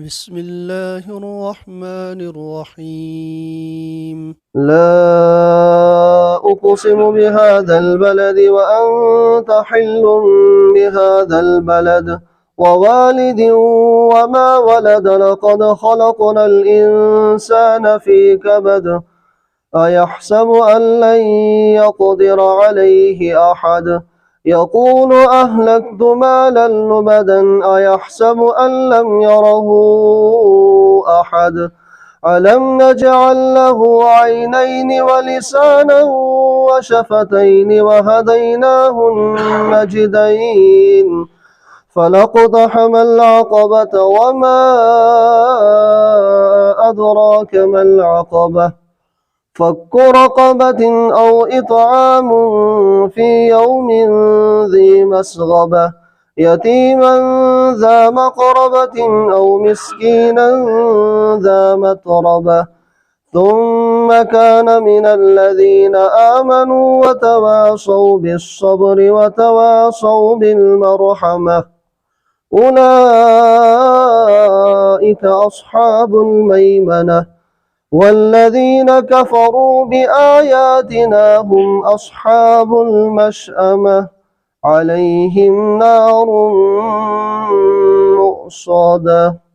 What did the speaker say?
بسم الله الرحمن الرحيم. لا أقسم بهذا البلد وأنت حل بهذا البلد ووالد وما ولد لقد خلقنا الإنسان في كبد أيحسب أن لن يقدر عليه أحد يقول أهلكت مالا لبدا أيحسب أن لم يره أحد ألم نجعل له عينين ولسانا وشفتين وهديناه النجدين فلاقتحم العقبة وما أدراك ما العقبة فك رقبة أو إطعام في يوم ذي مسغبة يتيما ذا مقربة أو مسكينا ذا متربة ثم كان من الذين آمنوا وتواصوا بالصبر وتواصوا بالمرحمة أولئك أصحاب الميمنة والذين كفروا بآياتنا هم أصحاب المشأمة عليهم نار مؤصدة.